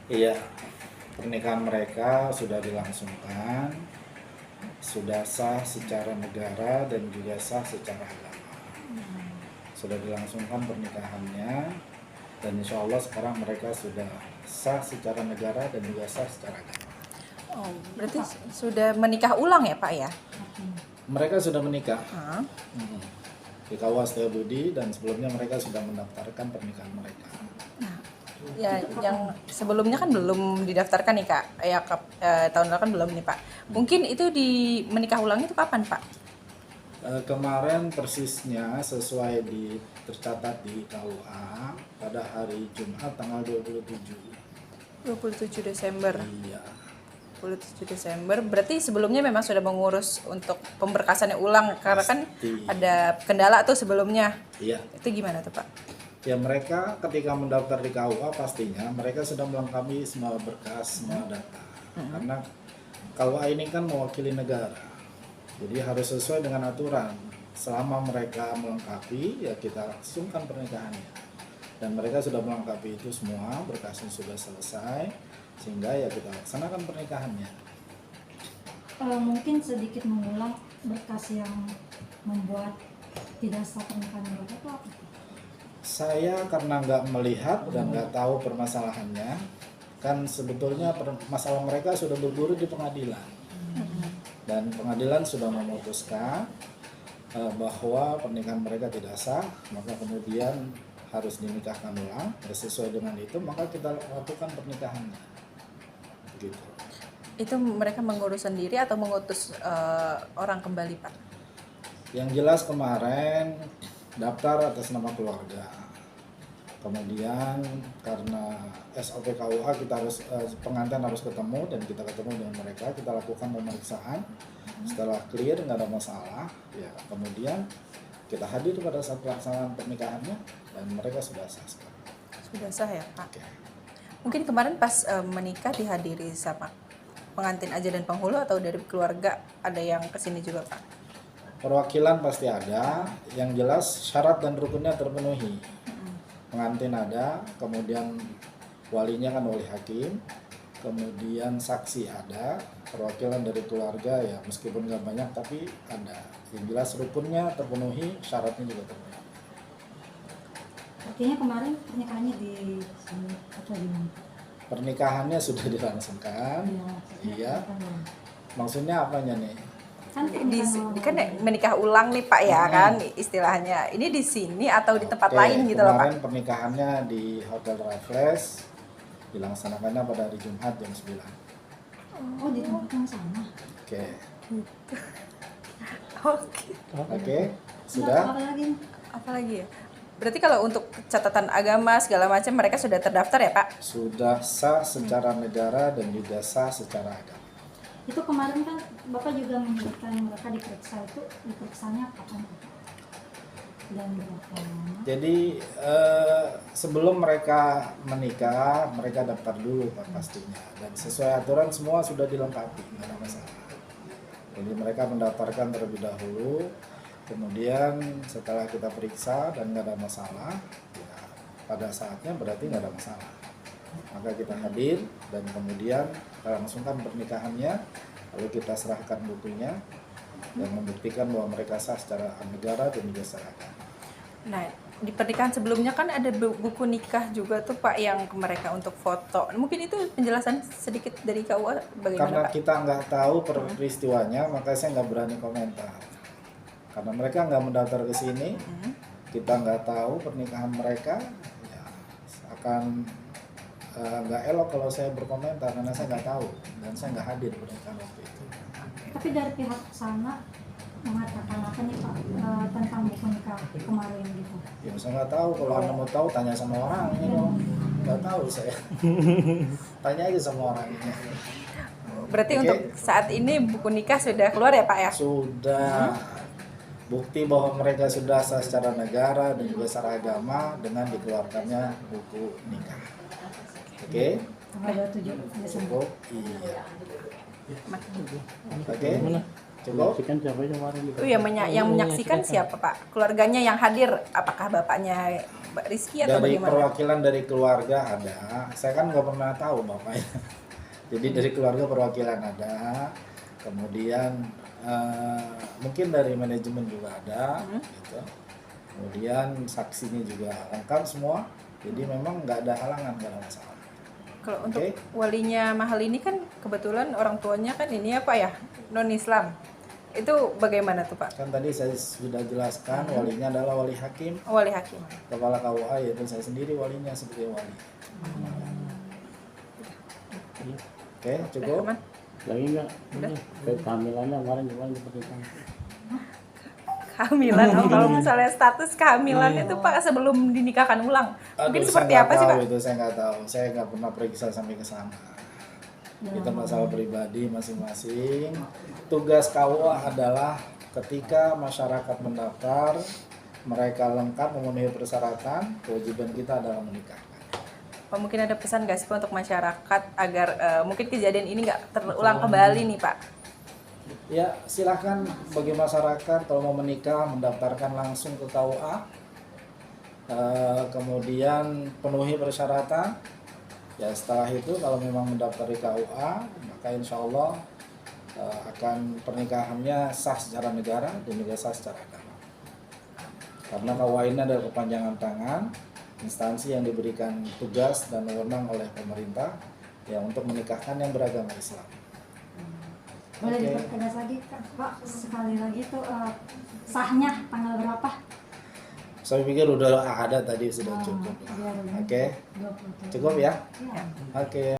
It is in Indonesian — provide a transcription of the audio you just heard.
Iya, pernikahan mereka sudah dilangsungkan, sudah sah secara negara dan juga sah secara agama. Sudah dilangsungkan pernikahannya dan insya Allah sekarang mereka sudah sah secara negara dan juga sah secara agama. Oh, berarti sudah menikah ulang ya Pak ya? Mereka sudah menikah Hmm. di KUA Setiabudi dan sebelumnya mereka sudah mendaftarkan pernikahan mereka. Ya, yang sebelumnya kan belum didaftarkan nih Kak. Tahun lalu kan belum nih Pak. Mungkin itu di menikah ulang itu kapan Pak? Kemarin persisnya sesuai tercatat di KUA pada hari Jumat tanggal 27. 27 Desember. Iya. 27 Desember. Berarti sebelumnya memang sudah mengurus untuk pemberkasannya ulang karena kan Pasti. ada kendala tuh sebelumnya. Iya. Itu gimana tuh Pak? Ya mereka ketika mendaftar di KUA pastinya mereka sudah melengkapi semua berkas, semua data. Karena KUA ini kan mewakili negara. Jadi harus sesuai dengan aturan. Selama mereka melengkapi ya kita langsungkan pernikahannya. Dan mereka sudah melengkapi itu semua, berkasnya sudah selesai sehingga ya kita laksanakan pernikahannya. Mungkin sedikit mengulang berkas yang membuat tidak sah pernikahan mereka itu apa? Saya karena nggak melihat dan nggak tahu permasalahannya, kan sebetulnya masalah mereka sudah bergulir di pengadilan. Dan pengadilan sudah memutuskan bahwa pernikahan mereka tidak sah, maka kemudian harus dinikahkan ulang. Sesuai dengan itu, maka kita lakukan pernikahannya. Begitu. Itu mereka mengurus sendiri atau mengutus orang kembali Pak? Yang jelas kemarin daftar atas nama keluarga. Kemudian karena SOP KUA kita harus pengantin harus ketemu dan kita ketemu dengan mereka, kita lakukan pemeriksaan. Setelah clear nggak ada masalah, ya kemudian kita hadir pada saat pelaksanaan pernikahannya dan mereka sudah sah sekarang. Sudah sah ya Pak? Oke. Mungkin kemarin pas menikah dihadiri sama pengantin aja dan penghulu atau dari keluarga ada yang kesini juga Pak? Perwakilan pasti ada, yang jelas syarat dan rukunnya terpenuhi. Pengantin ada, kemudian walinya kan wali hakim, kemudian saksi ada, perwakilan dari keluarga ya meskipun nggak banyak tapi ada. Yang jelas rukunnya terpenuhi, syaratnya juga terpenuhi. Artinya kemarin pernikahannya di sini atau di mana? Pernikahannya sudah dilangsungkan, iya. Maksudnya apanya nih? Kan Kan menikah ulang nih Pak ya kan istilahnya. Ini di sini atau di tempat Oke, lain gitu loh Pak? kemarin pernikahannya di Hotel Raffles, dilaksanakannya pada hari Jumat jam 9. Oh, di tempat yang sama. Oke, Oke. oke, Nggak, sudah. apa lagi? Apalagi ya? Berarti kalau untuk catatan agama segala macam mereka sudah terdaftar ya Pak? Sudah sah secara negara dan juga sah secara agama. Itu kemarin kan Bapak juga menyebutkan mereka diperiksa, itu diperiksanya kapan? Dan berapa lama? Jadi sebelum mereka menikah, mereka daftar dulu Pak pastinya. Dan sesuai aturan semua sudah dilengkapi, nggak ada masalah. Jadi mereka mendaftarkan terlebih dahulu, kemudian setelah kita periksa dan nggak ada masalah, ya, pada saatnya berarti nggak ada masalah. Maka kita hadir dan kemudian kita langsungkan pernikahannya, lalu kita serahkan bukunya yang membuktikan bahwa mereka sah secara negara dan juga secara agama. Nah, di pernikahan sebelumnya kan ada buku nikah juga tuh Pak yang ke mereka untuk foto. Mungkin itu penjelasan sedikit dari KUA bagaimana Karena Pak? kita nggak tahu peristiwanya, maka saya nggak berani komentar. Karena mereka nggak mendaftar ke sini, kita nggak tahu pernikahan mereka, ya akan nggak elok kalau saya berkomentar karena saya nggak tahu dan saya nggak hadir pernikahan waktu itu. Tapi dari pihak sana mengatakan apa nih Pak tentang buku nikah kemarin gitu? Ya saya nggak tahu, kalau anda mau tahu tanya sama orang ini dong. Nggak tahu saya. Tanya aja sama orang ini. Berarti Oke. untuk saat ini buku nikah sudah keluar ya Pak ya? Sudah bukti bahwa mereka sudah sah secara negara dan juga secara agama dengan dikeluarkannya buku nikah. Oke, Tanggal 27 Desember. cukup. Iya. Oke, cukup. Menyaksikan siapa aja kemarin? Itu yang menyaksikan siapa Pak? Keluarganya yang hadir, apakah bapaknya Mbak Rizky atau Dari bagaimana? perwakilan dari keluarga ada, saya kan nggak pernah tahu bapaknya. Jadi dari keluarga perwakilan ada, kemudian mungkin dari manajemen juga ada, gitu. Kemudian saksinya juga lengkap semua, jadi memang nggak ada halangan, nggak ada masalah. Kalau untuk Oke. walinya mahal ini kan kebetulan orang tuanya kan ini apa ya, non Islam. Itu bagaimana tuh Pak? Kan tadi saya sudah jelaskan, walinya adalah wali hakim, Wali hakim. kepala KUA, yaitu saya sendiri walinya sebagai wali. Oke, cukup. Aman? Lagi enggak? Ini kehamilannya kemarin gimana diperlukan? Kehamilan, oh, kalau misalnya status kehamilan itu Pak sebelum dinikahkan ulang, mungkin Aduh, seperti saya apa nggak sih tahu Pak? Itu saya nggak tahu, saya nggak pernah periksa sampai ke sana. Itu masalah pribadi masing-masing. Tugas KUA adalah ketika masyarakat mendaftar, mereka lengkap memenuhi persyaratan, kewajiban kita adalah menikahkan. Pak, mungkin ada pesan nggak sih Pak untuk masyarakat agar mungkin kejadian ini nggak terulang kembali nih Pak? Ya, silahkan bagi masyarakat kalau mau menikah mendaftarkan langsung ke KUA, kemudian penuhi persyaratan. Ya setelah itu kalau memang mendaftar di KUA, maka insya Allah akan pernikahannya sah secara negara dan juga sah secara agama. Karena KUA ini adalah kepanjangan tangan instansi yang diberikan tugas dan wewenang oleh pemerintah ya untuk menikahkan yang beragama Islam. Boleh Oke. dipertegas lagi Pak, sekali lagi tuh sahnya tanggal berapa? Saya pikir udah ada tadi sudah cukup. Biar Oke, 27. cukup ya. Iya. Oke.